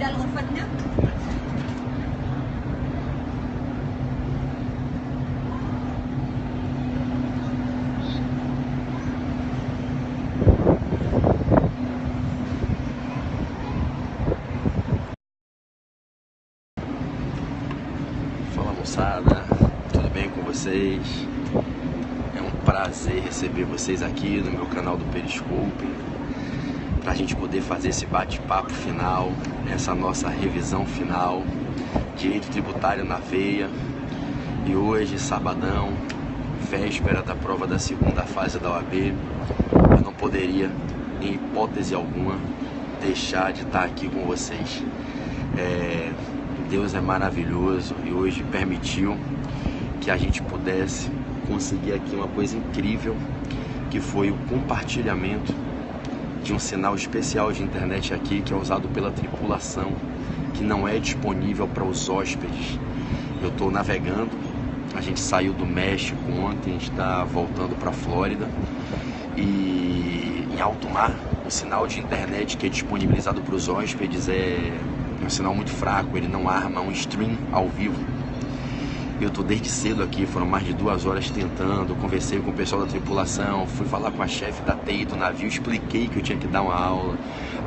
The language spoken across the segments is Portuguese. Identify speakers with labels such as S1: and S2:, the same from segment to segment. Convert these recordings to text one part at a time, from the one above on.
S1: ده لغرفتنا.
S2: Fala moçada, tudo bem com vocês? É um prazer receber vocês aqui no meu canal do Periscope, para a gente poder fazer esse bate-papo final, essa nossa revisão final, direito tributário na veia. E hoje, sabadão, véspera da prova da segunda fase da OAB, eu não poderia, em hipótese alguma, deixar de estar aqui com vocês. Deus é maravilhoso e hoje permitiu que a gente pudesse conseguir aqui uma coisa incrível, que foi o compartilhamento de um sinal especial de internet aqui, que é usado pela tripulação, que não é disponível para os hóspedes. Eu estou navegando, a gente saiu do México ontem, a gente está voltando para a Flórida, e em alto mar, o sinal de internet que é disponibilizado para os hóspedes é um sinal muito fraco, ele não arma um stream ao vivo. Eu estou desde cedo aqui, foram mais de 2 horas tentando, conversei com o pessoal da tripulação, fui falar com a chefe da TI do navio, expliquei que eu tinha que dar uma aula.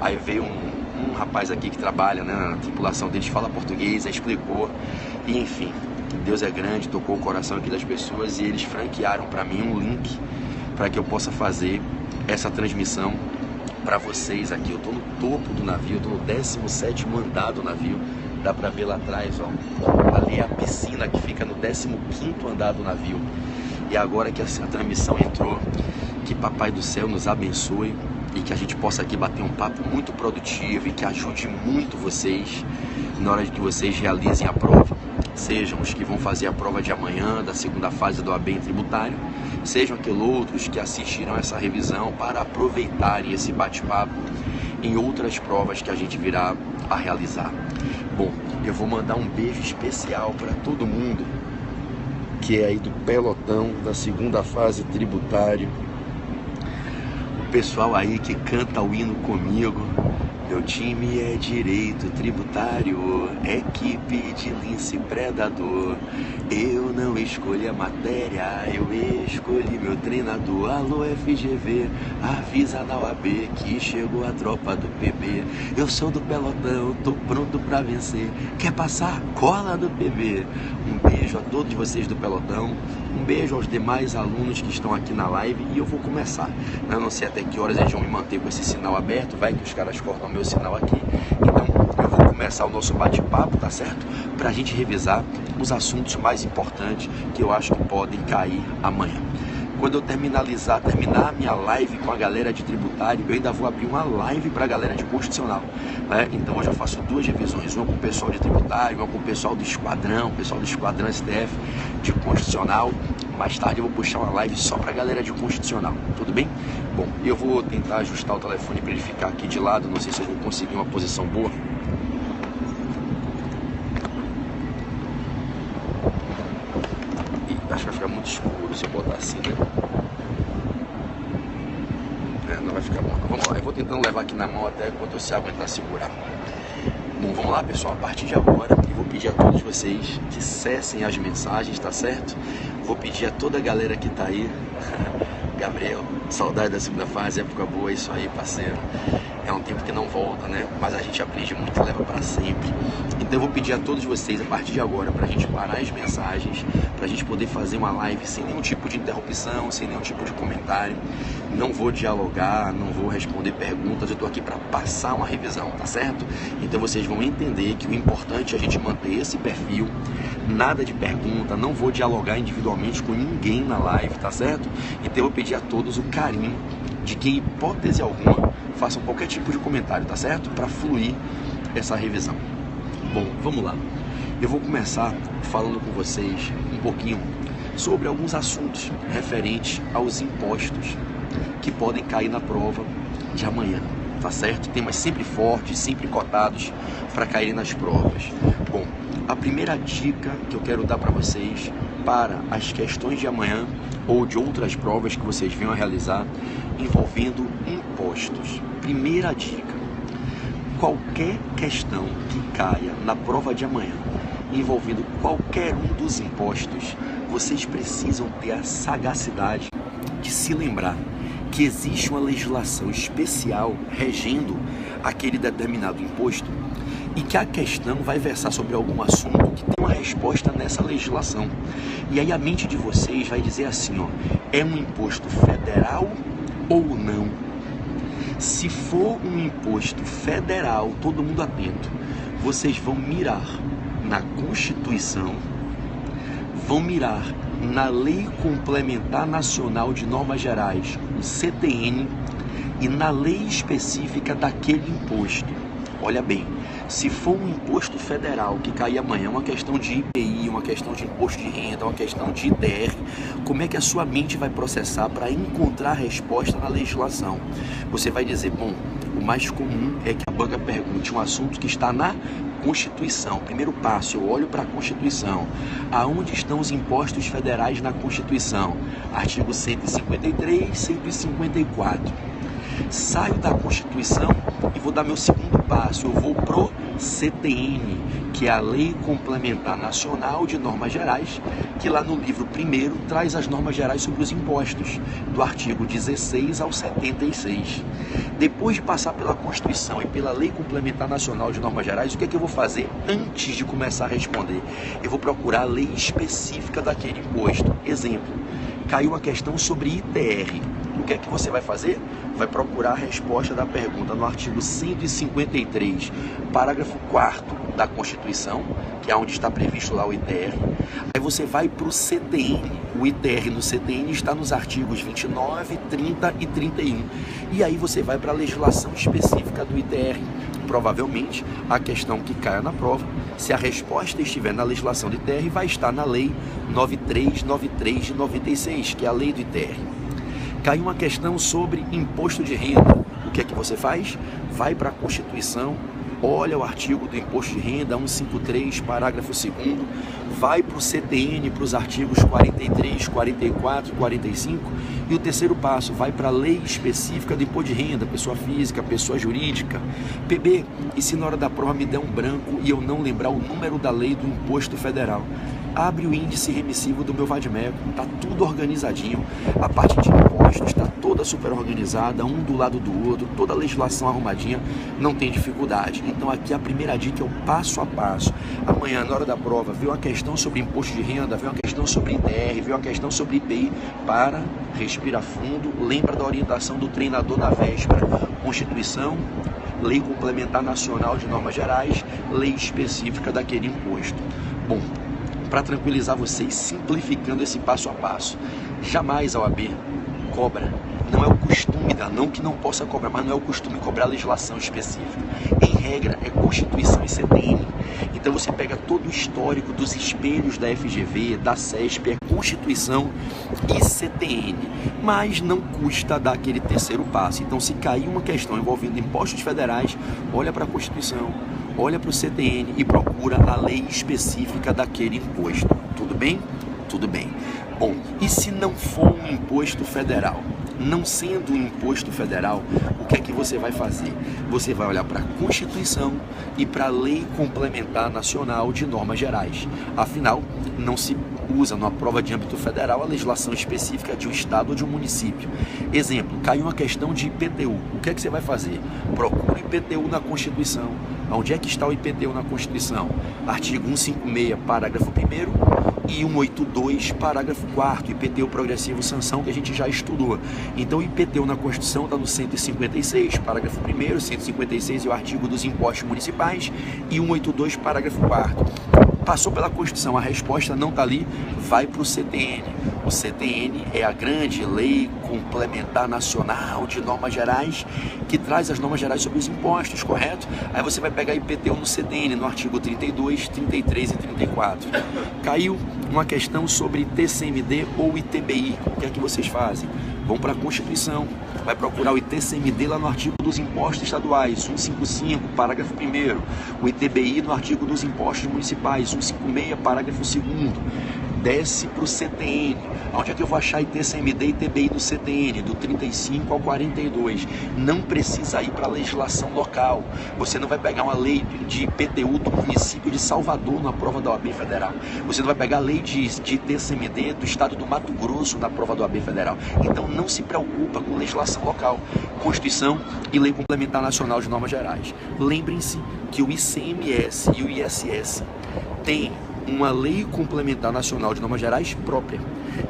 S2: Aí veio um rapaz aqui que trabalha, né, na tripulação deles, fala português, aí explicou. E enfim, Deus é grande, tocou o coração aqui das pessoas e eles franquearam para mim um link para que eu possa fazer essa transmissão para vocês aqui. Eu estou no topo do navio, eu estou no 17º andar do navio, dá para ver lá atrás, ó, ali é a piscina que fica no 15º andar do navio. E agora que essa transmissão entrou, que Papai do Céu nos abençoe e que a gente possa aqui bater um papo muito produtivo e que ajude muito vocês na hora de que vocês realizem a prova. Sejam os que vão fazer a prova de amanhã, da segunda fase do OAB em tributário, sejam aqueles outros que assistirão essa revisão para aproveitarem esse bate-papo em outras provas que a gente virá a realizar. Bom, eu vou mandar um beijo especial para todo mundo que é aí do pelotão da segunda fase tributário, o pessoal aí que canta o hino comigo. Meu time é direito tributário, equipe de lince predador. Eu não escolhi a matéria, eu escolhi meu treinador. Alô FGV, avisa na OAB que chegou a tropa do PB. Eu sou do pelotão, tô pronto pra vencer. Quer passar? Cola no PB. Um beijo a todos vocês do pelotão, um beijo aos demais alunos que estão aqui na live. E eu vou começar, eu não sei até que horas eles vão me manter com esse sinal aberto, vai que os caras cortam meu sinal aqui. Então eu vou começar o nosso bate-papo, tá certo? Pra gente revisar os assuntos mais importantes que eu acho que podem cair amanhã. Quando eu terminar a minha live com a galera de tributário, eu ainda vou abrir uma live para a galera de constitucional, né? Então hoje eu faço 2 revisões, uma com o pessoal de tributário, uma com o pessoal do esquadrão, STF de constitucional. Mais tarde eu vou puxar uma live só para a galera de constitucional, tudo bem? Bom, eu vou tentar ajustar o telefone para ele ficar aqui de lado, não sei se eu vou conseguir uma posição boa. E acho que vai ficar muito escuro se eu botar assim, né? Não vai ficar bom. Vamos lá, eu vou tentando levar aqui na mão até enquanto você aguentar segurar. Bom, vamos lá, pessoal. A partir de agora, eu vou pedir a todos vocês que cessem as mensagens, tá certo? Vou pedir a toda a galera que tá aí. Gabriel, saudade da segunda fase, época boa, isso aí, parceiro. É um tempo que não volta, né? Mas a gente aprende muito e leva para sempre. Então eu vou pedir a todos vocês, a partir de agora, pra gente parar as mensagens, pra gente poder fazer uma live sem nenhum tipo de interrupção, sem nenhum tipo de comentário. Não vou dialogar, não vou responder perguntas, eu tô aqui para passar uma revisão, tá certo? Então vocês vão entender que o importante é a gente manter esse perfil, nada de pergunta, não vou dialogar individualmente com ninguém na live, tá certo? Então eu vou pedir a todos o carinho de que, em hipótese alguma, façam qualquer tipo de comentário, tá certo? Para fluir essa revisão. Bom, vamos lá. Eu vou começar falando com vocês um pouquinho sobre alguns assuntos referentes aos impostos que podem cair na prova de amanhã, tá certo? Temas sempre fortes, sempre cotados para caírem nas provas. Bom, a primeira dica que eu quero dar para vocês para as questões de amanhã ou de outras provas que vocês venham a realizar envolvendo impostos. Primeira dica: qualquer questão que caia na prova de amanhã, envolvendo qualquer um dos impostos, vocês precisam ter a sagacidade de se lembrar que existe uma legislação especial regendo aquele determinado imposto e que a questão vai versar sobre algum assunto que tem uma resposta nessa legislação. E aí a mente de vocês vai dizer assim, ó, é um imposto federal ou não? Se for um imposto federal, todo mundo atento, vocês vão mirar na Constituição, vão mirar na Lei Complementar Nacional de Normas Gerais, o CTN, e na lei específica daquele imposto. Olha bem, se for um imposto federal que cair amanhã, uma questão de IPI, uma questão de imposto de renda, uma questão de ITR, como é que a sua mente vai processar para encontrar a resposta na legislação? Você vai dizer, bom, o mais comum é que a banca pergunte um assunto que está na Constituição. Primeiro passo, eu olho para a Constituição. Aonde estão os impostos federais na Constituição? Artigo 153, 154. Saio da Constituição e vou dar meu segundo passo. Eu vou pro CTN, que é a Lei Complementar Nacional de Normas Gerais, que lá no livro primeiro traz as normas gerais sobre os impostos, do artigo 16 ao 76. Depois de passar pela Constituição e pela Lei Complementar Nacional de Normas Gerais, o que é que eu vou fazer antes de começar a responder? Eu vou procurar a lei específica daquele imposto. Exemplo, caiu a questão sobre ITR. O que é que você vai fazer? Vai procurar a resposta da pergunta no artigo 153, parágrafo 4º da Constituição, que é onde está previsto lá o ITR. Aí você vai para o CTN. O ITR no CTN está nos artigos 29, 30 e 31. E aí você vai para a legislação específica do ITR. Provavelmente, a questão que caia na prova, se a resposta estiver na legislação do ITR, vai estar na Lei 9393 de 96, que é a lei do ITR. Caiu uma questão sobre imposto de renda. O que é que você faz? Vai para a Constituição, olha o artigo do imposto de renda, 153, parágrafo 2º, vai para o CTN, para os artigos 43, 44, 45, e o terceiro passo, vai para a lei específica do imposto de renda, pessoa física, pessoa jurídica. PB, e se na hora da prova me der um branco e eu não lembrar o número da lei do imposto federal? Abre o índice remissivo do meu Vadimeco, está tudo organizadinho, a parte de impostos está toda super organizada, um do lado do outro, toda a legislação arrumadinha, não tem dificuldade. Então aqui a primeira dica é o passo a passo. Amanhã, na hora da prova, veio uma questão sobre imposto de renda, veio uma questão sobre ITR, veio uma questão sobre IPI, para, respira fundo, lembra da orientação do treinador na véspera, Constituição, Lei Complementar Nacional de Normas Gerais, lei específica daquele imposto. Bom, para tranquilizar vocês, simplificando esse passo a passo, jamais a OAB cobra, não é o costume, não que não possa cobrar, mas não é o costume cobrar legislação específica. Em regra, é Constituição e CTN. Então você pega todo o histórico dos espelhos da FGV, da CESP, é Constituição e CTN, mas não custa dar aquele terceiro passo. Então, se cair uma questão envolvendo impostos federais, olha para a Constituição, olha para o CTN e procura a lei específica daquele imposto. Tudo bem? Tudo bem. Bom, e se não for um imposto federal? Não sendo um imposto federal, o que é que você vai fazer? Você vai olhar para a Constituição e para a Lei Complementar Nacional de Normas Gerais. Afinal, não se usa numa prova de âmbito federal a legislação específica de um estado ou de um município. Exemplo, caiu uma questão de IPTU. O que é que você vai fazer? Procura o IPTU na Constituição. Onde é que está o IPTU na Constituição? Artigo 156, parágrafo 1º e 182, parágrafo 4º, IPTU progressivo sanção, que a gente já estudou. Então, o IPTU na Constituição está no 156, parágrafo 1º, 156 e o artigo dos impostos municipais e 182, parágrafo 4º. Passou pela Constituição, a resposta não está ali, vai para o CTN. O CTN é a grande Lei Complementar Nacional de Normas Gerais, que traz as normas gerais sobre os impostos, correto? Aí você vai pegar IPTU no CTN, no artigo 32, 33 e 34. Caiu uma questão sobre TCMD ou ITBI. O que é que vocês fazem? Vão para a Constituição, vai procurar o ITCMD lá no artigo dos impostos estaduais, 155, parágrafo 1º, o ITBI no artigo dos impostos municipais, 156, parágrafo 2º. desce para o CTN. Onde é que eu vou achar ITCMD e ITBI do CTN? Do 35 ao 42. Não precisa ir para a legislação local. Você não vai pegar uma lei de IPTU do município de Salvador na prova da OAB Federal. Você não vai pegar a lei de ITCMD do estado do Mato Grosso na prova da OAB Federal. Então não se preocupa com legislação local, Constituição e Lei Complementar Nacional de Normas Gerais. Lembrem-se que o ICMS e o ISS têm uma Lei Complementar Nacional de Normas Gerais própria.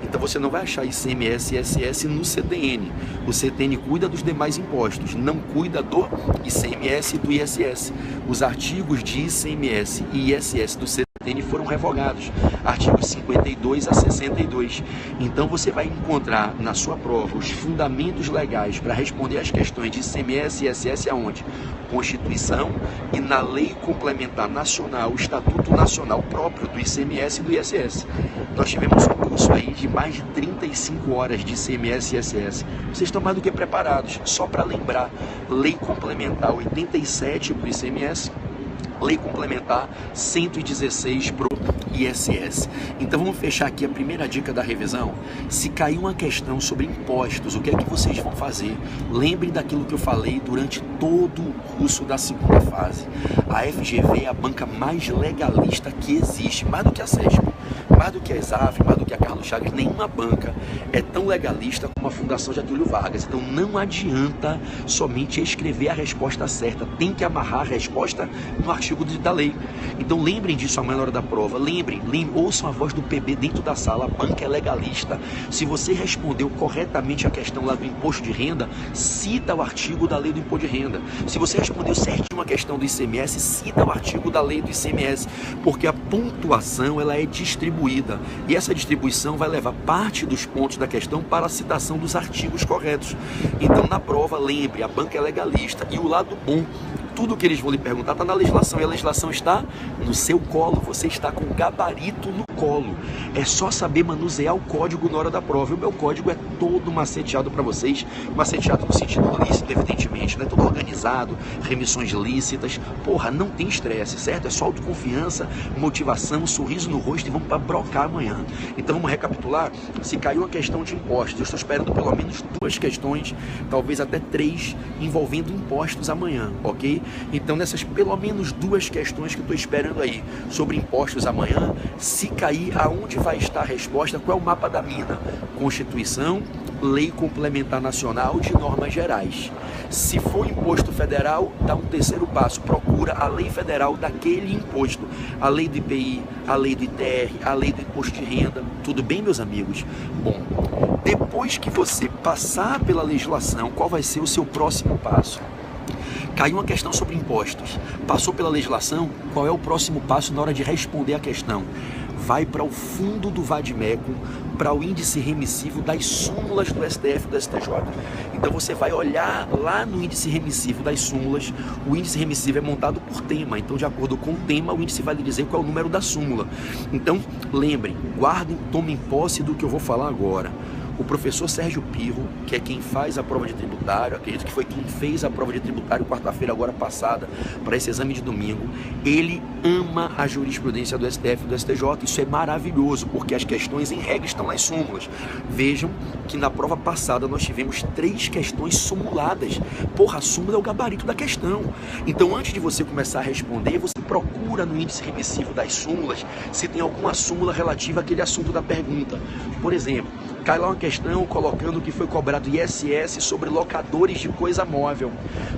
S2: Então você não vai achar ICMS e ISS no CTN. O CTN cuida dos demais impostos, não cuida do ICMS e do ISS. Os artigos de ICMS e ISS do CTN foram revogados, artigos 52 a 62. Então você vai encontrar na sua prova os fundamentos legais para responder às questões de ICMS e ISS aonde? Constituição e na Lei Complementar Nacional, o Estatuto Nacional próprio do ICMS e do ISS. Nós tivemos um curso aí de mais de 35 horas de ICMS e ISS. Vocês estão mais do que preparados. Só para lembrar, Lei Complementar 87 para o ICMS, Lei Complementar 116 para o ISS. Então vamos fechar aqui a primeira dica da revisão. Se cair uma questão sobre impostos, o que é que vocês vão fazer? Lembrem daquilo que eu falei durante todo o curso da segunda fase. A FGV é a banca mais legalista que existe, mais do que a CESP, mais do que a ESAF, mais do que a Carlos Chagas. Nenhuma banca é tão legalista como a Fundação Getúlio Vargas. Então não adianta somente escrever a resposta certa, tem que amarrar a resposta no artigo da lei. Então lembrem disso amanhã na hora da prova. Lembrem, ouçam a voz do PB dentro da sala. A banca é legalista. Se você respondeu corretamente a questão lá do imposto de renda, cita o artigo da lei do imposto de renda. Se você respondeu certinho uma questão do ICMS, cita o artigo da lei do ICMS, porque a pontuação ela é distribuída e essa distribuição vai levar parte dos pontos da questão para a citação dos artigos corretos. Então na prova, lembre, a banca é legalista e o lado bom, tudo que eles vão lhe perguntar está na legislação e a legislação está no seu colo, você está com o gabarito no colo. É só saber manusear o código na hora da prova. E o meu código é todo maceteado para vocês, maceteado no sentido lícito, evidentemente, né? Todo organizado, remissões lícitas. Porra, não tem estresse, certo? É só autoconfiança, motivação, sorriso no rosto e vamos para brocar amanhã. Então vamos recapitular. Se caiu a questão de impostos, eu estou esperando pelo menos 2 questões, talvez até 3, envolvendo impostos amanhã, ok? Então nessas pelo menos 2 questões que eu estou esperando aí sobre impostos amanhã, se cair, aonde vai estar a resposta? Qual é o mapa da mina? Constituição, Lei Complementar Nacional de Normas Gerais. Se for imposto federal, dá um terceiro passo, procura a lei federal daquele imposto, a lei do IPI, a lei do ITR, a lei do imposto de renda. Tudo bem, meus amigos? Bom, depois que você passar pela legislação, qual vai ser o seu próximo passo? Caiu uma questão sobre impostos, passou pela legislação, qual é o próximo passo na hora de responder a questão? Vai para o fundo do VADMECUM, para o índice remissivo das súmulas do STF e do STJ. Então você vai olhar lá no índice remissivo das súmulas, o índice remissivo é montado por tema, então de acordo com o tema, o índice vai lhe dizer qual é o número da súmula. Então lembrem, guardem, tomem posse do que eu vou falar agora. O professor Sérgio Pirro, que é quem faz a prova de tributário, acredito que foi quem fez a prova de tributário quarta-feira agora passada, para esse exame de domingo, ele ama a jurisprudência do STF e do STJ. Isso é maravilhoso, porque as questões em regra estão nas súmulas. Vejam que na prova passada nós tivemos 3 questões sumuladas. Porra, a súmula é o gabarito da questão. Então antes de você começar a responder, você procura no índice remissivo das súmulas se tem alguma súmula relativa àquele assunto da pergunta. Por exemplo, cai lá uma questão colocando que foi cobrado ISS sobre locadores de coisa móvel.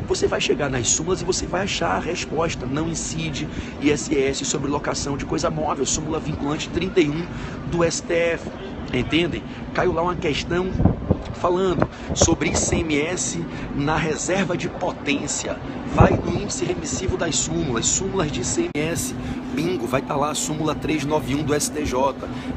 S2: Você vai chegar nas súmulas e você vai achar a resposta. Não incide ISS sobre locação de coisa móvel. Súmula vinculante 31 do STF. Entendem? Caiu lá uma questão falando sobre ICMS na reserva de potência. Vai no índice remissivo das súmulas, súmulas de ICMS, bingo, vai estar lá a súmula 391 do STJ,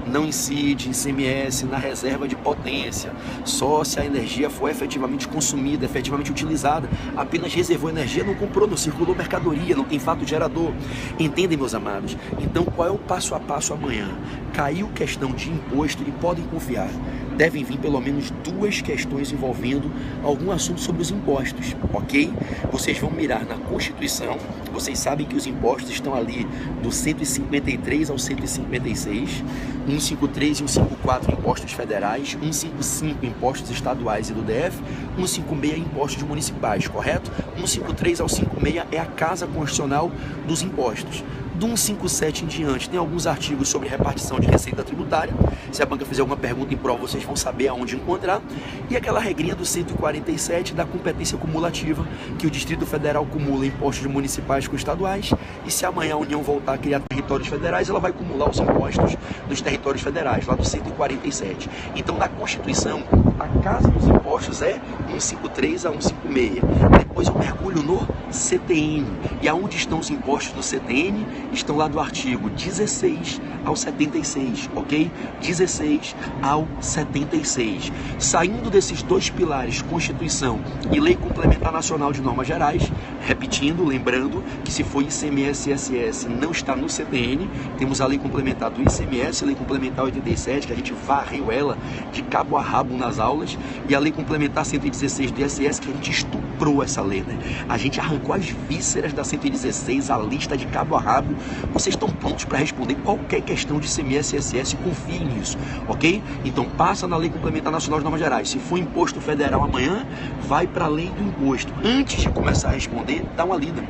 S2: não incide ICMS na reserva de potência, só se a energia for efetivamente consumida, efetivamente utilizada, apenas reservou energia, não comprou, não circulou mercadoria, não tem fato gerador. Entendem, meus amados? Então qual é o passo a passo amanhã? Caiu questão de imposto e podem confiar. devem vir pelo menos 2 questões envolvendo algum assunto sobre os impostos, ok? Vocês vão mirar na Constituição, vocês sabem que os impostos estão ali do 153 ao 156, 153 e 154 impostos federais, 155 impostos estaduais e do DF, 156 impostos municipais, correto? 153 ao 56 é a Casa Constitucional dos Impostos. Do 157 em diante, tem alguns artigos sobre repartição de receita tributária. Se a banca fizer alguma pergunta em prova, vocês vão saber aonde encontrar. E aquela regrinha do 147 da competência cumulativa, que o Distrito Federal cumula impostos municipais com estaduais. E se amanhã a União voltar a criar territórios federais, ela vai acumular os impostos dos territórios federais, lá do 147. Então, na Constituição, a casa dos impostos é 153 a 156. Depois eu mergulho no CTN. E aonde estão os impostos do CTN? Estão lá do artigo 16 ao 76, ok? 16 ao 76. Saindo desses 2 pilares, Constituição e Lei Complementar Nacional de Normas Gerais, repetindo, lembrando que se for ICMS e ISS não está no CTN, temos a Lei Complementar do ICMS, a Lei Complementar 87, que a gente varreu ela de cabo a rabo nas aulas, e a Lei Complementar 116 do ISS, que a gente estuprou essa lei, né? A gente arrancou as vísceras da 116, a lista de cabo a rabo. Vocês estão prontos para responder qualquer questão de ICMS e ISS, confiem nisso, ok? Então passa na Lei Complementar Nacional de Normas Gerais. Se for imposto federal amanhã, vai para a lei do imposto. Antes de começar a responder, dá uma lida.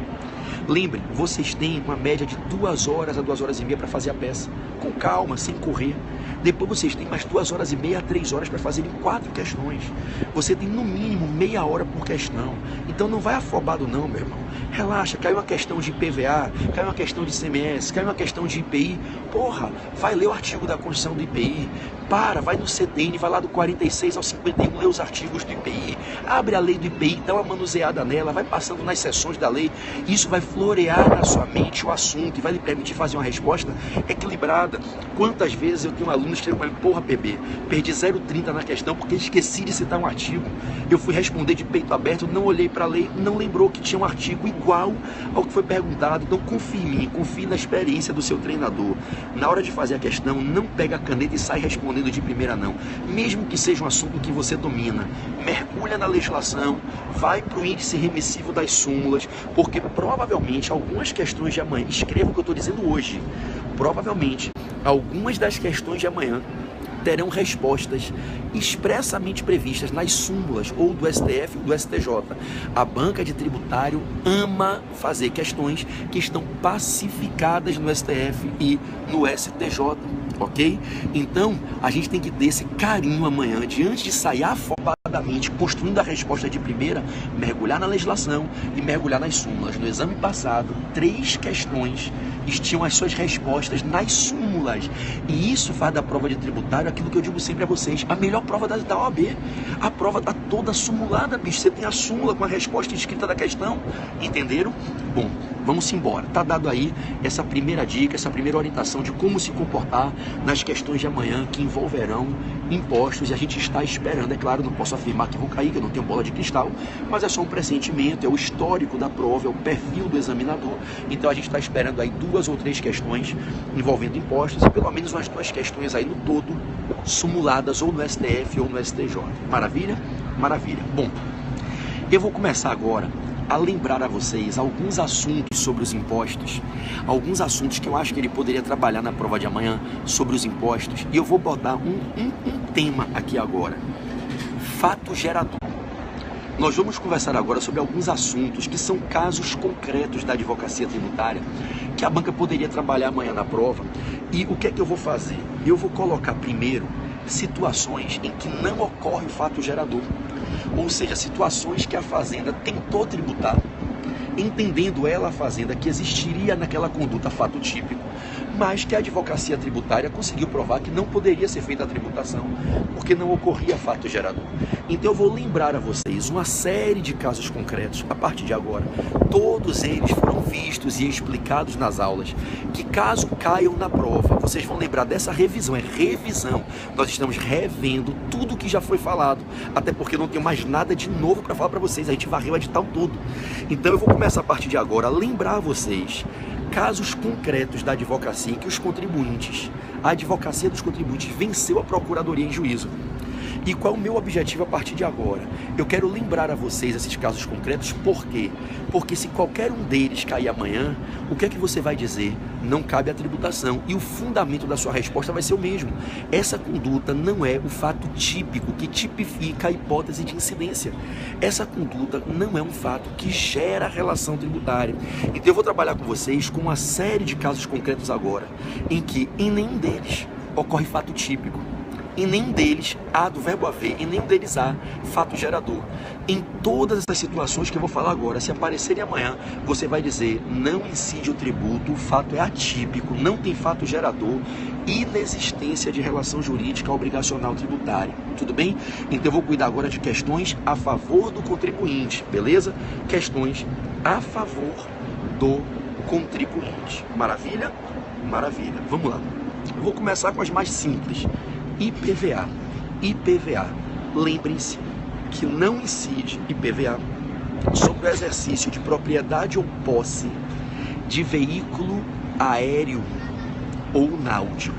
S2: Lembre, vocês têm uma média de 2 horas a 2 horas e meia para fazer a peça, com calma, sem correr. Depois vocês têm mais 2 horas e meia a 3 horas para fazerem 4 questões. Você tem no mínimo meia hora por questão. Então não vai afobado não, meu irmão. Relaxa, caiu uma questão de IPVA, caiu uma questão de ICMS, caiu uma questão de IPI. Porra, vai ler o artigo da Constituição do IPI. Vai no CTN, vai lá do 46 ao 51, lê os artigos do IPI. Abre a lei do IPI, dá uma manuseada nela, vai passando nas seções da lei. Isso vai florear na sua mente o assunto e vai lhe permitir fazer uma resposta equilibrada. Quantas vezes eu tenho alunos que chegam para mim, porra, PB, perdi 0,30 na questão porque esqueci de citar um artigo. Eu fui responder de peito aberto, não olhei para a lei, não lembrou que tinha um artigo igual ao que foi perguntado. Então confie em mim, confie na experiência do seu treinador. Na hora de fazer a questão, não pega a caneta e sai respondendo de primeira não. Mesmo que seja um assunto que você domina, mergulha na legislação, vai para o índice remissivo das súmulas, porque provavelmente algumas questões de amanhã, escreva o que eu estou dizendo hoje, provavelmente algumas das questões de amanhã terão respostas expressamente previstas nas súmulas ou do STF ou do STJ. A banca de tributário ama fazer questões que estão pacificadas no STF e no STJ, ok? Então, a gente tem que ter esse carinho amanhã, de antes de sair afobadamente, construindo a resposta de primeira, mergulhar na legislação e mergulhar nas súmulas. No exame passado, 3 questões tinham as suas respostas nas súmulas. E isso faz da prova de tributário aquilo que eu digo sempre a vocês, a melhor prova da OAB. A prova está toda sumulada, bicho. Você tem a súmula com a resposta escrita da questão. Entenderam? Bom, vamos embora. Tá dado aí essa primeira dica, essa primeira orientação de como se comportar nas questões de amanhã que envolverão impostos, e a gente está esperando, é claro, não posso afirmar que vão cair, que eu não tenho bola de cristal, mas é só um pressentimento, é o histórico da prova, é o perfil do examinador. Então a gente está esperando aí 2 ou 3 questões envolvendo impostos e pelo menos umas 2 questões aí no todo sumuladas ou no STF ou no STJ. Maravilha? Maravilha. Bom, eu vou começar agora a lembrar a vocês alguns assuntos sobre os impostos, alguns assuntos que eu acho que ele poderia trabalhar na prova de amanhã sobre os impostos, e eu vou botar um tema aqui agora: fato gerador. Nós vamos conversar agora sobre alguns assuntos que são casos concretos da advocacia tributária que a banca poderia trabalhar amanhã na prova. E o que é que eu vou fazer? Eu vou colocar primeiro situações em que não ocorre o fato gerador, ou seja, situações que a fazenda tentou tributar, entendendo ela, a fazenda, que existiria naquela conduta fato típico, mas que a advocacia tributária conseguiu provar que não poderia ser feita a tributação, porque não ocorria fato gerador. Então eu vou lembrar a vocês uma série de casos concretos, a partir de agora. Todos eles foram vistos e explicados nas aulas, que caso caiam na prova, vocês vão lembrar dessa revisão, é revisão. Nós estamos revendo tudo que já foi falado, até porque não tenho mais nada de novo para falar para vocês, a gente varreu o edital todo. Então eu vou começar a partir de agora a lembrar a vocês casos concretos da advocacia em que os contribuintes, a advocacia dos contribuintes venceu a procuradoria em juízo. E qual é o meu objetivo a partir de agora? Eu quero lembrar a vocês esses casos concretos, por quê? Porque se qualquer um deles cair amanhã, o que é que você vai dizer? Não cabe a tributação. E o fundamento da sua resposta vai ser o mesmo. Essa conduta não é o fato típico que tipifica a hipótese de incidência. Essa conduta não é um fato que gera relação tributária. Então eu vou trabalhar com vocês com uma série de casos concretos agora, em que em nenhum deles ocorre fato típico. Em nenhum deles há, do verbo haver, em nenhum deles há fato gerador. Em todas essas situações que eu vou falar agora, se aparecerem amanhã, você vai dizer, não incide o tributo, o fato é atípico, não tem fato gerador, inexistência de relação jurídica obrigacional tributária. Tudo bem? Então eu vou cuidar agora de questões a favor do contribuinte, beleza? Questões a favor do contribuinte. Maravilha? Maravilha. Vamos lá. Eu vou começar com as mais simples. IPVA. IPVA. Lembrem-se que não incide IPVA sobre o exercício de propriedade ou posse de veículo aéreo ou náutico.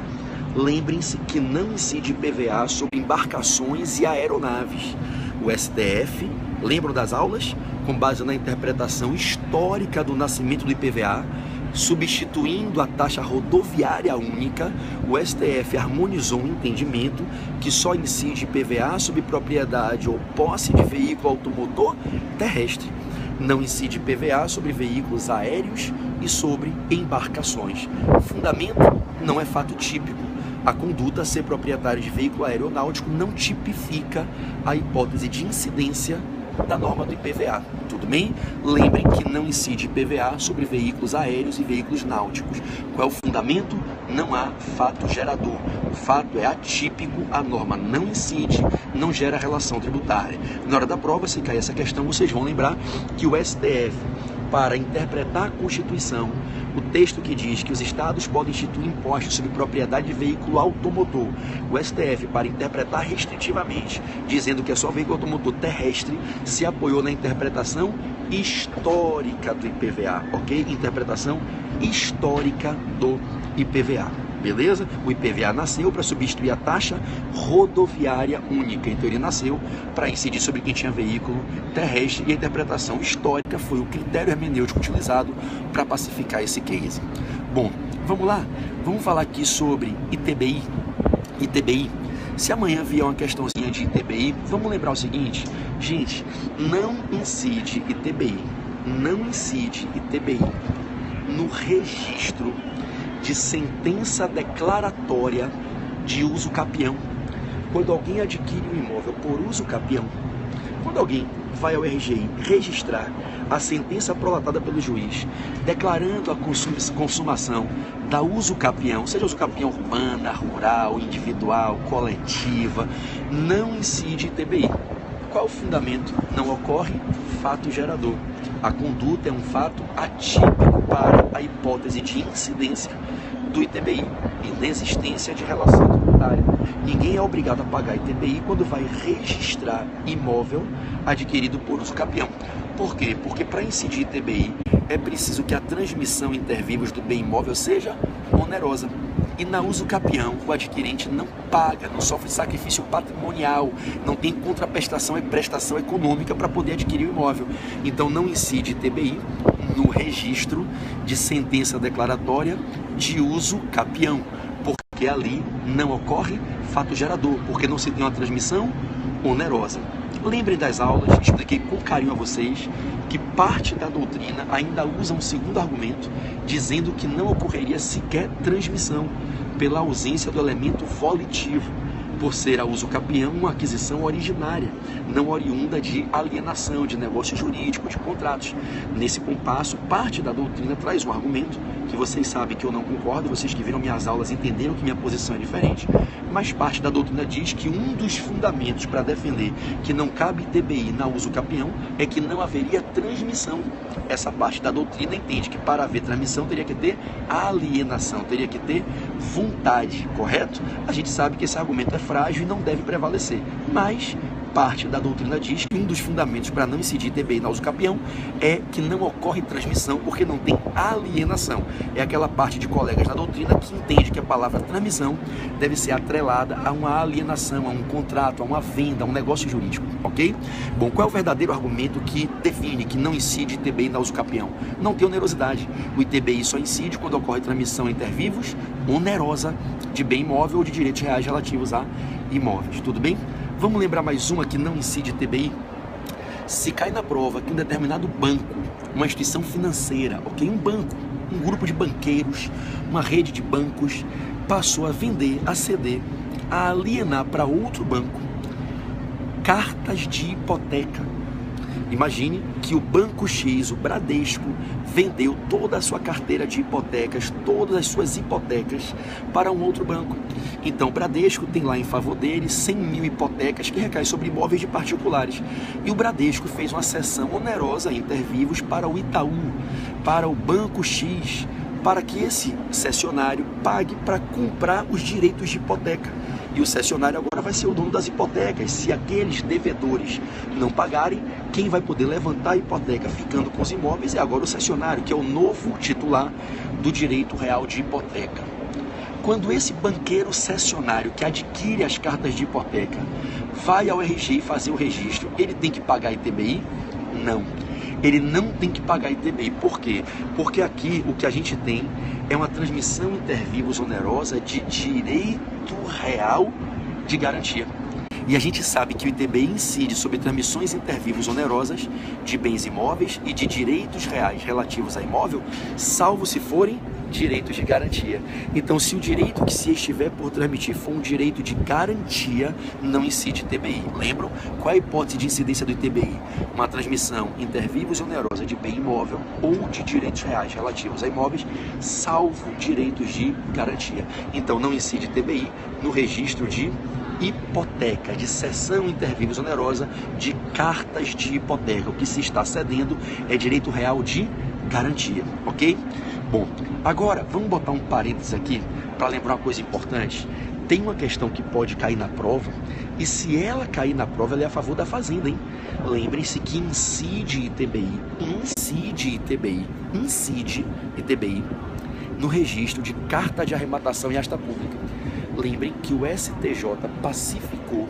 S2: Lembrem-se que não incide IPVA sobre embarcações e aeronaves. O STF, lembram das aulas? Com base na interpretação histórica do nascimento do IPVA, substituindo a taxa rodoviária única, o STF harmonizou um entendimento que só incide IPVA sobre propriedade ou posse de veículo automotor terrestre. Não incide IPVA sobre veículos aéreos e sobre embarcações. Fundamento não é fato típico. A conduta ser proprietário de veículo aeronáutico não tipifica a hipótese de incidência da norma do IPVA. Tudo bem? Lembrem que não incide IPVA sobre veículos aéreos e veículos náuticos. Qual é o fundamento? Não há fato gerador. O fato é atípico, a norma não incide, não gera relação tributária. Na hora da prova, se cair essa questão, vocês vão lembrar que o STF, para interpretar a Constituição, o texto que diz que os estados podem instituir impostos sobre propriedade de veículo automotor, o STF, para interpretar restritivamente, dizendo que é só veículo automotor terrestre, se apoiou na interpretação histórica do IPVA, ok? Interpretação histórica do IPVA. Beleza? O IPVA nasceu para substituir a taxa rodoviária única. Então ele nasceu para incidir sobre quem tinha veículo terrestre e a interpretação histórica foi o critério hermenêutico utilizado para pacificar esse case. Bom, vamos lá? Vamos falar aqui sobre ITBI. ITBI. Se amanhã vier uma questãozinha de ITBI, vamos lembrar o seguinte, gente, não incide ITBI, não incide ITBI no registro de sentença declaratória de uso capião. Quando alguém adquire um imóvel por uso capião, quando alguém vai ao RGI registrar a sentença prolatada pelo juiz, declarando a consumação da uso capião, seja uso capião urbana, rural, individual, coletiva, não incide ITBI. Qual o fundamento? Não ocorre fato gerador. A conduta é um fato atípico para a hipótese de incidência do ITBI, inexistência de relação tributária. Ninguém é obrigado a pagar ITBI quando vai registrar imóvel adquirido por uso capião. Por quê? Porque para incidir ITBI é preciso que a transmissão intervivos do bem imóvel seja onerosa. E na uso capião, o adquirente não paga, não sofre sacrifício patrimonial, não tem contraprestação e prestação econômica para poder adquirir o imóvel. Então não incide ITBI no registro de sentença declaratória de uso capião, porque ali não ocorre fato gerador, porque não se tem uma transmissão onerosa. Lembrem das aulas, expliquei com carinho a vocês que parte da doutrina ainda usa um segundo argumento, dizendo que não ocorreria sequer transmissão pela ausência do elemento volitivo, por ser a uso capião uma aquisição originária, não oriunda de alienação, de negócio jurídico, de contratos. Nesse compasso, parte da doutrina traz um argumento que vocês sabem que eu não concordo, vocês que viram minhas aulas entenderam que minha posição é diferente, mas parte da doutrina diz que um dos fundamentos para defender que não cabe ITBI na uso capião é que não haveria transmissão. Essa parte da doutrina entende que para haver transmissão teria que ter alienação, teria que ter vontade, correto? A gente sabe que esse argumento é frágil e não deve prevalecer, mas parte da doutrina diz que um dos fundamentos para não incidir ITBI na usucapião é que não ocorre transmissão porque não tem alienação. É aquela parte de colegas da doutrina que entende que a palavra transmissão deve ser atrelada a uma alienação, a um contrato, a uma venda, a um negócio jurídico, ok? Bom, qual é o verdadeiro argumento que define que não incide ITBI na usucapião? Não tem onerosidade. O ITBI só incide quando ocorre transmissão inter vivos onerosa de bem imóvel ou de direitos reais relativos a imóveis. Tudo bem? Vamos lembrar mais uma que não incide ITBI? Se cai na prova que um determinado banco, uma instituição financeira, ok? Um banco, um grupo de banqueiros, uma rede de bancos, passou a vender, a ceder, a alienar para outro banco cartas de hipoteca. Imagine que o Banco X, o Bradesco, vendeu toda a sua carteira de hipotecas, todas as suas hipotecas para um outro banco. Então o Bradesco tem lá em favor dele 100 mil hipotecas que recaem sobre imóveis de particulares. E o Bradesco fez uma cessão onerosa inter vivos para o Itaú, para o Banco X, para que esse cessionário pague para comprar os direitos de hipoteca. E o cessionário agora vai ser o dono das hipotecas. Se aqueles devedores não pagarem, quem vai poder levantar a hipoteca ficando com os imóveis é agora o cessionário, que é o novo titular do direito real de hipoteca. Quando esse banqueiro cessionário que adquire as cartas de hipoteca vai ao RG fazer o registro, ele tem que pagar ITBI? Não. Ele não tem que pagar ITBI. Por quê? Porque aqui o que a gente tem é uma transmissão inter vivos onerosa de direito real de garantia. E a gente sabe que o ITBI incide sobre transmissões inter vivos onerosas de bens imóveis e de direitos reais relativos a imóvel, salvo se forem direitos de garantia. Então, se o direito que se estiver por transmitir for um direito de garantia, não incide ITBI. Lembram? Qual é a hipótese de incidência do ITBI? Uma transmissão inter vivos e onerosa de bem imóvel ou de direitos reais relativos a imóveis, salvo direitos de garantia. Então, não incide ITBI no registro de hipoteca, de cessão inter vivos onerosa de cartas de hipoteca. O que se está cedendo é direito real de garantia, ok? Bom, agora vamos botar um parênteses aqui para lembrar uma coisa importante. Tem uma questão que pode cair na prova, e se ela cair na prova, ela é a favor da fazenda, hein? Lembrem-se que incide ITBI no registro de carta de arrematação em asta pública. Lembrem que o STJ pacificou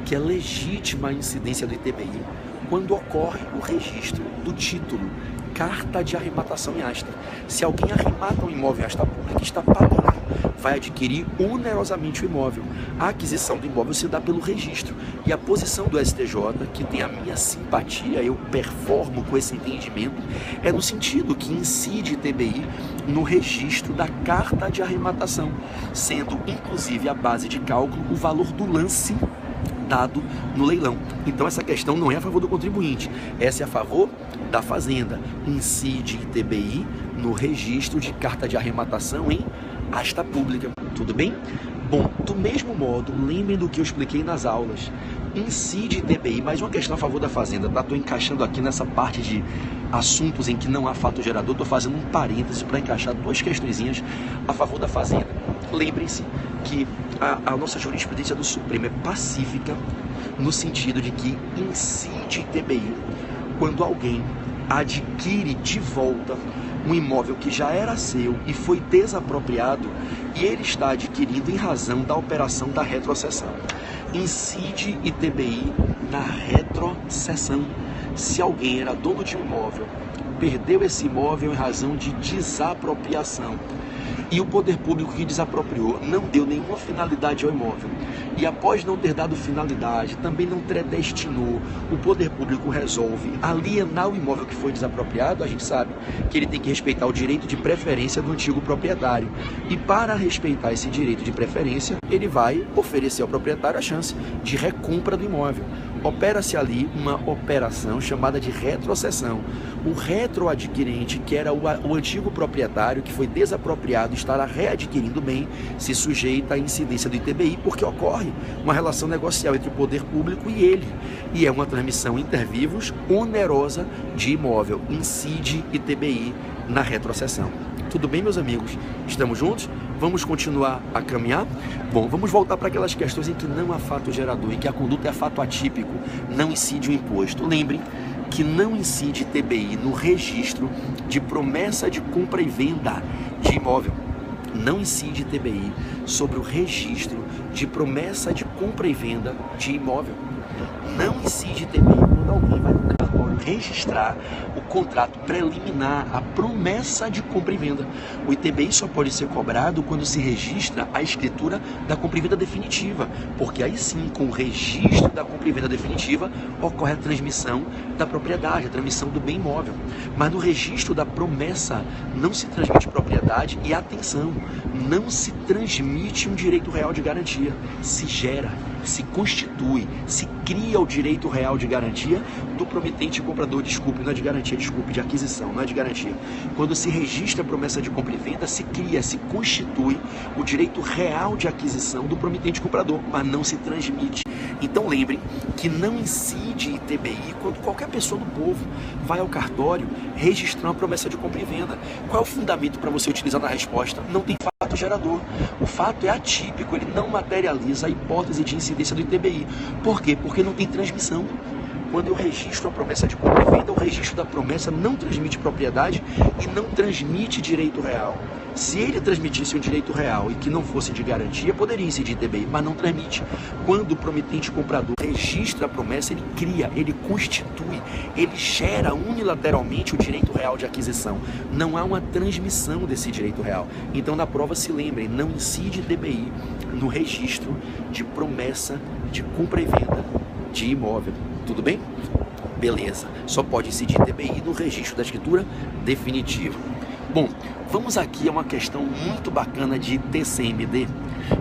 S2: que é legítima a incidência do ITBI quando ocorre o registro do título carta de arrematação em asta. Se alguém arremata um imóvel em asta pública, está pagando, vai adquirir onerosamente o imóvel. A aquisição do imóvel se dá pelo registro. E a posição do STJ, que tem a minha simpatia, eu performo com esse entendimento, é no sentido que incide ITBI no registro da carta de arrematação, sendo inclusive a base de cálculo o valor do lance dado no leilão. Então essa questão não é a favor do contribuinte, essa é a favor da fazenda. Incide ITBI no registro de carta de arrematação em asta pública. Tudo bem? Bom, do mesmo modo, lembrem do que eu expliquei nas aulas. Incide ITBI, mais uma questão a favor da fazenda, tá? Estou encaixando aqui nessa parte de assuntos em que não há fato gerador, estou fazendo um parêntese para encaixar duas questõezinhas a favor da fazenda. Lembrem-se que a nossa jurisprudência do Supremo é pacífica no sentido de que incide ITBI quando alguém adquire de volta um imóvel que já era seu e foi desapropriado e ele está adquirindo em razão da operação da retrocessão. Incide ITBI na retrocessão. Se alguém era dono de um imóvel, perdeu esse imóvel em razão de desapropriação, e o poder público que desapropriou não deu nenhuma finalidade ao imóvel, e após não ter dado finalidade, também não predestinou, o poder público resolve alienar o imóvel que foi desapropriado, a gente sabe que ele tem que respeitar o direito de preferência do antigo proprietário, e para respeitar esse direito de preferência, ele vai oferecer ao proprietário a chance de recompra do imóvel. Opera-se ali uma operação chamada de retrocessão. O retroadquirente, que era o antigo proprietário que foi desapropriado, estará readquirindo o bem, se sujeita à incidência do ITBI, porque ocorre uma relação negocial entre o poder público e ele. E é uma transmissão inter vivos onerosa de imóvel. Incide ITBI na retrocessão. Tudo bem, meus amigos? Estamos juntos? Vamos continuar a caminhar? Bom, vamos voltar para aquelas questões em que não há fato gerador, em que a conduta é fato atípico, não incide o imposto. Lembrem que não incide TBI no registro de promessa de compra e venda de imóvel. Não incide TBI sobre o registro de promessa de compra e venda de imóvel. Não incide TBI quando alguém vai no cartório registrar o contrato preliminar, a promessa de compra e venda. O ITBI só pode ser cobrado quando se registra a escritura da compra e venda definitiva, porque aí sim, com o registro da compra e venda definitiva, ocorre a transmissão da propriedade, a transmissão do bem imóvel. Mas no registro da promessa não se transmite propriedade e, atenção, não se transmite um direito real de garantia, se gera, se constitui, se cria o direito real de garantia do prometente e comprador, não é de garantia, de aquisição, não é de garantia. Quando se registra a promessa de compra e venda, se cria, se constitui o direito real de aquisição do prometente e comprador, mas não se transmite. Então lembrem que não incide ITBI quando qualquer pessoa do povo vai ao cartório registrar uma promessa de compra e venda. Qual é o fundamento para você utilizar na resposta? Não tem fato gerador. O fato é atípico, ele não materializa a hipótese de incidência do ITBI. Por quê? Porque não tem transmissão. Quando eu registro a promessa de compra e venda, o registro da promessa não transmite propriedade e não transmite direito real. Se ele transmitisse um direito real e que não fosse de garantia, poderia incidir ITBI, mas não transmite. Quando o prometente comprador registra a promessa, ele cria, ele constitui, ele gera unilateralmente o direito real de aquisição. Não há uma transmissão desse direito real. Então, na prova, se lembrem, não incide ITBI no registro de promessa de compra e venda de imóvel. Tudo bem? Beleza. Só pode incidir ITBI no registro da escritura definitiva. Bom, vamos aqui a uma questão muito bacana de TCMD.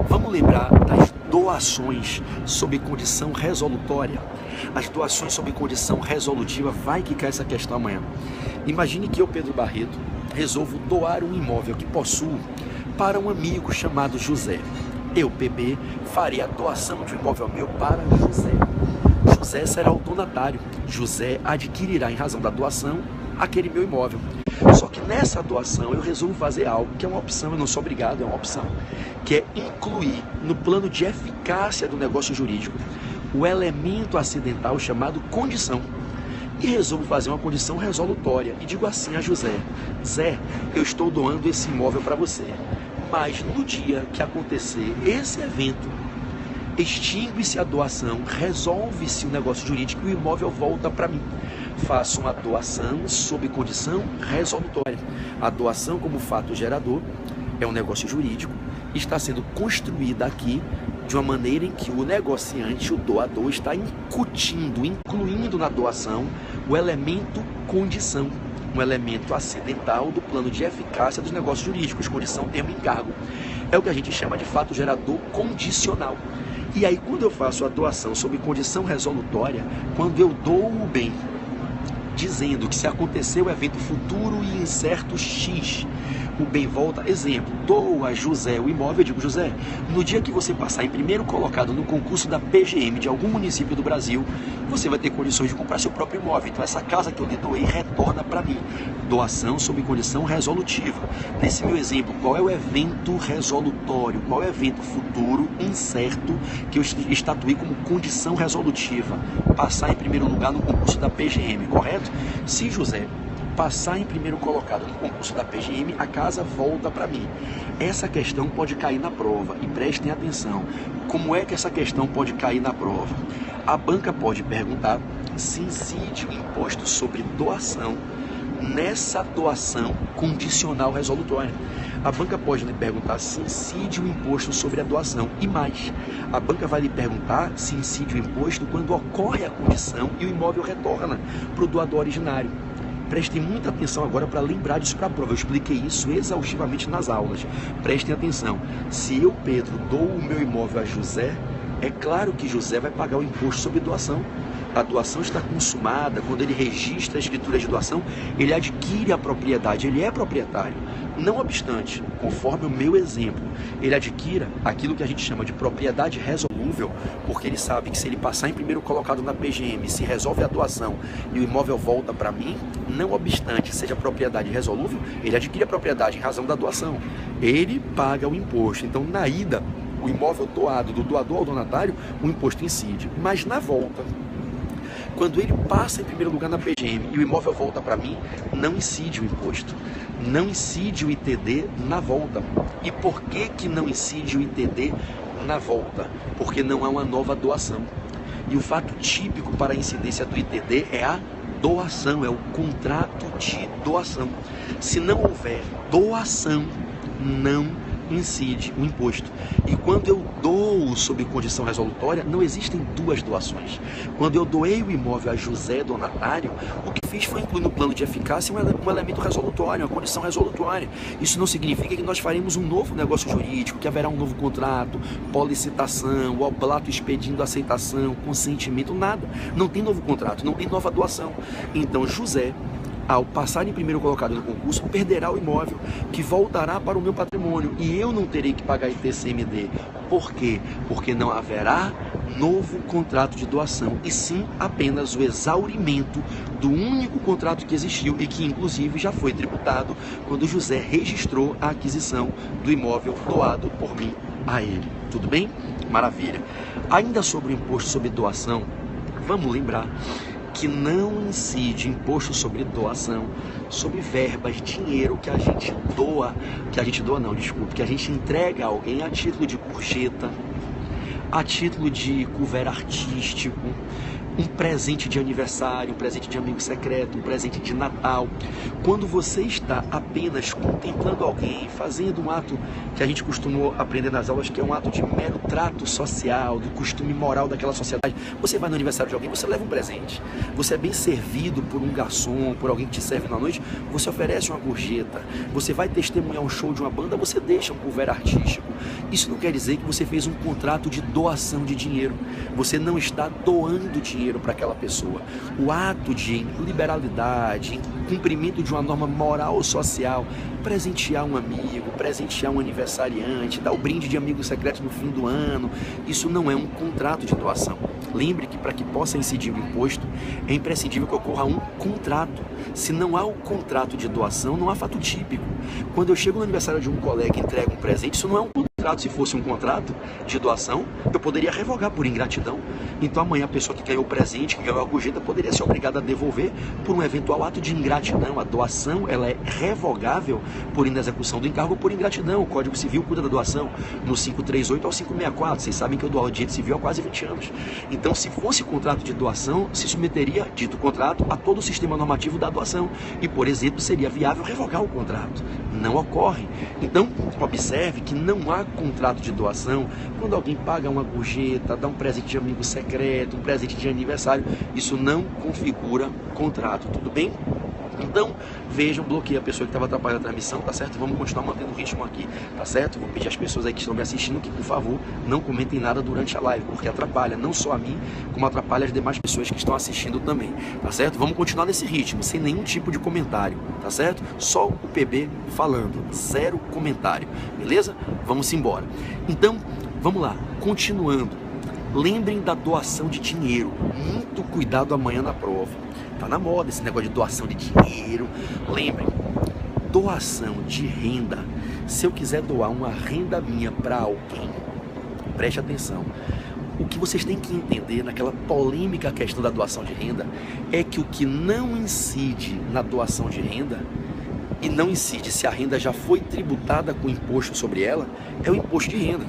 S2: Vamos lembrar das doações sob condição resolutória. As doações sob condição resolutiva, vai que cai essa questão amanhã. Imagine que eu, Pedro Barreto, resolvo doar um imóvel que possuo para um amigo chamado José. Eu, PB, faria a doação de um imóvel meu para José. José será o donatário. José adquirirá, em razão da doação, aquele meu imóvel. Só que nessa doação eu resolvo fazer algo que é uma opção, eu não sou obrigado, é uma opção, que é incluir no plano de eficácia do negócio jurídico o elemento acidental chamado condição. E resolvo fazer uma condição resolutória e digo assim a José: Zé, eu estou doando esse imóvel para você, mas no dia que acontecer esse evento, extingue-se a doação, resolve-se o negócio jurídico e o imóvel volta para mim. Faço uma doação sob condição resolutória. A doação como fato gerador é um negócio jurídico, está sendo construída aqui de uma maneira em que o negociante, o doador, está incluindo na doação o elemento condição, um elemento acidental do plano de eficácia dos negócios jurídicos, condição, termo e encargo. É o que a gente chama de fato gerador condicional. E aí, quando eu faço a doação sob condição resolutória, quando eu dou o bem, dizendo que se acontecer o evento futuro e incerto X, o bem volta, exemplo, dou a José o imóvel, eu digo: José, no dia que você passar em primeiro colocado no concurso da PGM de algum município do Brasil, você vai ter condições de comprar seu próprio imóvel. Então essa casa que eu lhe doei retorna para mim. Doação sob condição resolutiva. Nesse meu exemplo, qual é o evento resolutório? Qual é o evento futuro incerto que eu estatuí como condição resolutiva? Passar em primeiro lugar no concurso da PGM, correto? Se José passar em primeiro colocado no concurso da PGM, a casa volta para mim. Essa questão pode cair na prova, e prestem atenção. Como é que essa questão pode cair na prova? A banca pode perguntar se incide o imposto sobre doação nessa doação condicional resolutória. A banca pode lhe perguntar se incide o imposto sobre a doação. E mais, a banca vai lhe perguntar se incide o imposto quando ocorre a condição e o imóvel retorna para o doador originário. Prestem muita atenção agora para lembrar disso para a prova. Eu expliquei isso exaustivamente nas aulas. Prestem atenção. Se eu, Pedro, dou o meu imóvel a José, é claro que José vai pagar o imposto sobre doação. A doação está consumada, quando ele registra a escritura de doação, ele adquire a propriedade, ele é proprietário. Não obstante, conforme o meu exemplo, ele adquira aquilo que a gente chama de propriedade resoluta, irresolúvel, porque ele sabe que se ele passar em primeiro colocado na PGM, se resolve a doação e o imóvel volta para mim, não obstante seja propriedade irresolúvel, ele adquire a propriedade em razão da doação. Ele paga o imposto. Então, na ida, o imóvel doado do doador ao donatário, o imposto incide. Mas na volta, quando ele passa em primeiro lugar na PGM e o imóvel volta para mim, não incide o imposto. Não incide o ITD na volta. E por que que não incide o ITD na volta? Porque não há uma nova doação. E o fato típico para a incidência do ITD é a doação, é o contrato de doação. Se não houver doação, não incide o imposto. E quando eu dou sob condição resolutória, não existem duas doações. Quando eu doei o imóvel a José donatário, o que fiz foi incluir no plano de eficácia um elemento resolutório, uma condição resolutória. Isso não significa que nós faremos um novo negócio jurídico, que haverá um novo contrato, policitação, o oblato expedindo aceitação, consentimento, nada. Não tem novo contrato, não tem nova doação. Então José, ao passar em primeiro colocado no concurso, perderá o imóvel, que voltará para o meu patrimônio, e eu não terei que pagar ITCMD. Por quê? Porque não haverá novo contrato de doação, e sim apenas o exaurimento do único contrato que existiu e que inclusive já foi tributado quando José registrou a aquisição do imóvel doado por mim a ele. Tudo bem? Maravilha. Ainda sobre o imposto sobre doação, vamos lembrar que não incide imposto sobre doação, sobre verbas, dinheiro que a gente doa, que a gente entrega a alguém a título de gorjeta, a título de couvert artístico, um presente de aniversário, um presente de amigo secreto, um presente de Natal. Quando você está apenas contemplando alguém, fazendo um ato que a gente costumou aprender nas aulas, que é um ato de mero trato social, do costume moral daquela sociedade, você vai no aniversário de alguém, você leva um presente. Você é bem servido por um garçom, por alguém que te serve na noite, você oferece uma gorjeta. Você vai testemunhar um show de uma banda, você deixa um couvert artístico. Isso não quer dizer que você fez um contrato de doação de dinheiro. Você não está doando dinheiro para aquela pessoa. O ato de liberalidade, cumprimento de uma norma moral ou social, presentear um amigo, presentear um aniversariante, dar o brinde de amigo secreto no fim do ano, isso não é um contrato de doação. Lembre que para que possa incidir o imposto, é imprescindível que ocorra um contrato. Se não há o contrato de doação, não há fato típico. Quando eu chego no aniversário de um colega e entrego um presente, isso não é um contrato. Se fosse um contrato de doação, eu poderia revogar por ingratidão. Então amanhã a pessoa que ganhou o presente, que ganhou a gorjeta, poderia ser obrigada a devolver por um eventual ato de ingratidão. A doação, ela é revogável por inexecução do encargo ou por ingratidão. O Código Civil cuida da doação no 538 ao 564. Vocês sabem que eu dou ao direito civil há quase 20 anos. Então, se fosse contrato de doação, se submeteria, dito contrato, a todo o sistema normativo da doação. E, por exemplo, seria viável revogar o contrato. Não ocorre. Então, observe que não há contrato de doação quando alguém paga uma gorjeta, dá um presente de amigo secreto, um presente de aniversário. Isso não configura contrato, tudo bem? Então, vejam, bloqueia a pessoa que estava atrapalhando a transmissão, tá certo? Vamos continuar mantendo o ritmo aqui, tá certo? Vou pedir às pessoas aí que estão me assistindo que, por favor, não comentem nada durante a live, porque atrapalha não só a mim, como atrapalha as demais pessoas que estão assistindo também, tá certo? Vamos continuar nesse ritmo, sem nenhum tipo de comentário, tá certo? Só o PB falando, zero comentário, beleza? Vamos embora. Então, vamos lá, continuando. Lembrem da doação de dinheiro, muito cuidado amanhã na prova. Tá na moda esse negócio de doação de dinheiro. Lembrem, doação de renda. Se eu quiser doar uma renda minha para alguém, preste atenção. O que vocês têm que entender naquela polêmica questão da doação de renda é que o que não incide na doação de renda, e não incide se a renda já foi tributada com imposto sobre ela, é o imposto de renda.